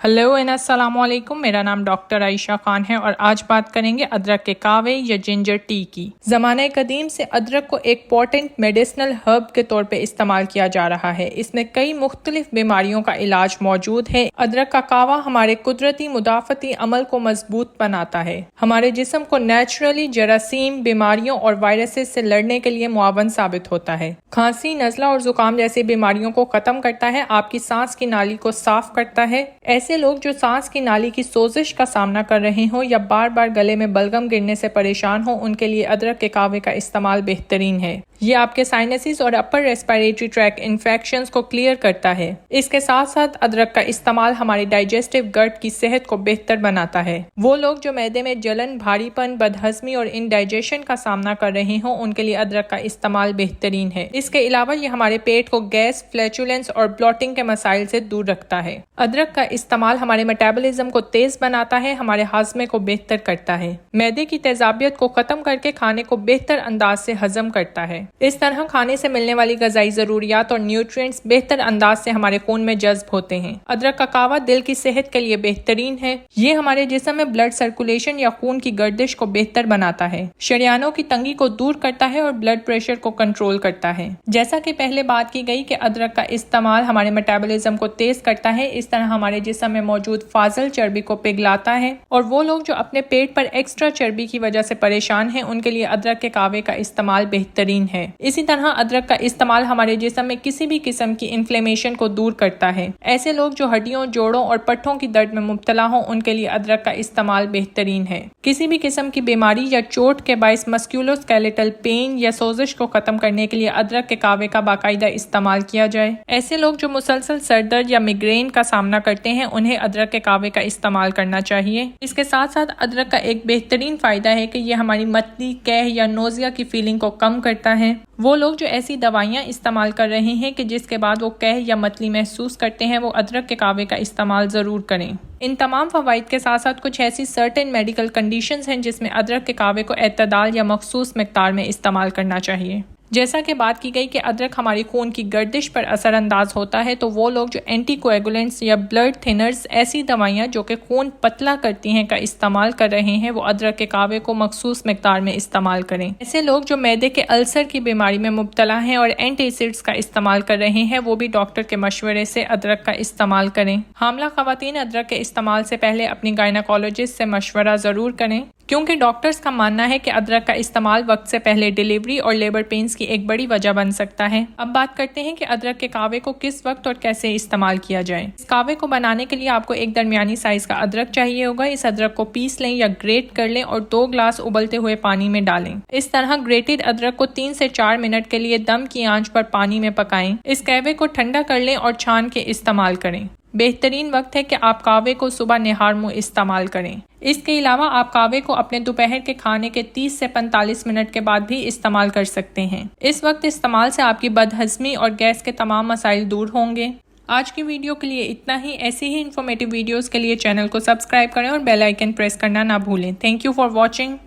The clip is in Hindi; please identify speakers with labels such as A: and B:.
A: हेलो एंड अस्सलाम वालेकुम। मेरा नाम डॉक्टर आयशा खान है और आज बात करेंगे अदरक के कावे या जिंजर टी की। ज़माने कदीम से अदरक को एक पोटेंट मेडिसिनल हर्ब के तौर पे इस्तेमाल किया जा रहा है। इसमें कई मुख्तलिफ बीमारियों का इलाज मौजूद है। अदरक का कावा हमारे कुदरती मुदाफ़ती अमल को मजबूत बनाता है, हमारे जिस्म को नेचुरली जरासीम, बीमारियों और वायरसेस से लड़ने के लिए मुआवन साबित होता है। खांसी, नज़ला और जुकाम जैसी बीमारियों को खत्म करता है, आपकी सांस की नाली को साफ करता है। ऐसे लोग जो सांस की नाली की सोजिश का सामना कर रहे हों या बार बार गले में बलगम गिरने से परेशान हो, उनके लिए अदरक के कावे का इस्तेमाल बेहतरीन है। ये आपके साइनसिस और अपर रेस्पिरेटरी ट्रैक इन्फेक्शंस को क्लियर करता है। इसके साथ साथ अदरक का इस्तेमाल हमारी डाइजेस्टिव गट की सेहत को बेहतर बनाता है। वो लोग जो मैदे में जलन, भारीपन, बदहजमी और इंडाइजेशन का सामना कर रहे हों, उनके लिए अदरक का इस्तेमाल बेहतरीन है। इसके अलावा ये हमारे पेट को गैस, फ्लैचुलेंस और ब्लॉटिंग के मसाइल से दूर रखता है। अदरक का इस्तेमाल हमारे मेटाबॉलिज्म को तेज बनाता है, हमारे हाजमे को बेहतर करता है, मैदे की तेजाबियत को खत्म करके खाने को बेहतर अंदाज से हजम करता है। इस तरह खाने से मिलने वाली ग़िज़ाई ज़रूरियात और न्यूट्रिएंट्स बेहतर अंदाज से हमारे खून में जज्ब होते हैं। अदरक का कावा दिल की सेहत के लिए बेहतरीन है। ये हमारे जिस्म में ब्लड सर्कुलेशन या खून की गर्दिश को बेहतर बनाता है, शरियानों की तंगी को दूर करता है और ब्लड प्रेशर को कंट्रोल करता है। जैसा कि पहले बात की गई कि अदरक का इस्तेमाल हमारे मेटाबॉलिज्म को तेज करता है, इस तरह हमारे जिस्म में मौजूद फाजल चर्बी को पिघलाता है। और वो लोग जो अपने पेट पर एक्स्ट्रा चर्बी की वजह से परेशान हैं, उनके लिए अदरक के कावे का इस्तेमाल बेहतरीन है। इसी तरह अदरक का इस्तेमाल हमारे जिस्म में किसी भी किस्म की इन्फ्लेमेशन को दूर करता है। ऐसे लोग जो हड्डियों, जोड़ों और पट्टों की दर्द में मुब्तला हों, उनके लिए अदरक का इस्तेमाल बेहतरीन है। किसी भी किस्म की बीमारी या चोट के बायस मस्कुलोस्केलेटल पेन या सोजिश को खत्म करने के लिए अदरक के कावे का बाकायदा इस्तेमाल किया जाए। ऐसे लोग जो मुसलसल सरदर्द या मिग्रेन का सामना करते हैं, उन्हें अदरक के कावे का इस्तेमाल करना चाहिए। इसके साथ साथ अदरक का एक बेहतरीन फायदा है कि यह हमारी मतली, कैह या नोजिया की फीलिंग को कम करता है। वो लोग जो ऐसी दवाइयाँ इस्तेमाल कर रहे हैं कि जिसके बाद वो कैह या मतली महसूस करते हैं, वो अदरक के कावे का इस्तेमाल ज़रूर करें। इन तमाम फ़वाइद के साथ साथ कुछ ऐसी सर्टेन मेडिकल कंडीशंस हैं जिसमें अदरक के कावे को एतदाल या मखसूस मिक़दार में इस्तेमाल करना चाहिए। जैसा कि बात की गई कि अदरक हमारी खून की गर्दिश पर असरअंदाज होता है, तो वो लोग जो एंटीकोएगुलेंट्स या ब्लड थिनर्स, ऐसी दवाइयाँ जो कि खून पतला करती हैं, का इस्तेमाल कर रहे हैं, वो अदरक के कावे को मखसूस मिक़दार में इस्तेमाल करें। ऐसे लोग जो मैदे के अल्सर की बीमारी में मुब्तला हैं और एंटासिड्स का इस्तेमाल कर रहे हैं, वो भी डॉक्टर के मशवरे से अदरक का इस्तेमाल करें। हामला ख़वातीन अदरक के इस्तेमाल से पहले अपनी गायनकोलॉजिस्ट से मशवरा ज़रूर करें, क्योंकि डॉक्टर्स का मानना है कि अदरक का इस्तेमाल वक्त से पहले डिलीवरी और लेबर पेन्स की एक बड़ी वजह बन सकता है। अब बात करते हैं कि अदरक के कावे को किस वक्त और कैसे इस्तेमाल किया जाए। इस कावे को बनाने के लिए आपको एक दरमियानी साइज का अदरक चाहिए होगा। इस अदरक को पीस लें या ग्रेट कर लें और 2 ग्लास उबलते हुए पानी में डालें। इस तरह ग्रेटेड अदरक को 3 से 4 मिनट के लिए दम की आंच पर पानी में पकाएं। इस कावे को ठंडा कर लें और छान के इस्तेमाल करें। बेहतरीन वक्त है कि आप कावे को सुबह निहार मुँह इस्तेमाल करें। इसके अलावा आप कावे को अपने दोपहर के खाने के 30 से 45 मिनट के बाद भी इस्तेमाल कर सकते हैं। इस वक्त इस्तेमाल से आपकी बदहजमी और गैस के तमाम मसाइल दूर होंगे। आज की वीडियो के लिए इतना ही। ऐसी ही इन्फॉर्मेटिव वीडियोस के लिए चैनल को सब्सक्राइब करें और बेल आइकन प्रेस करना ना भूलें। Thank you for watching.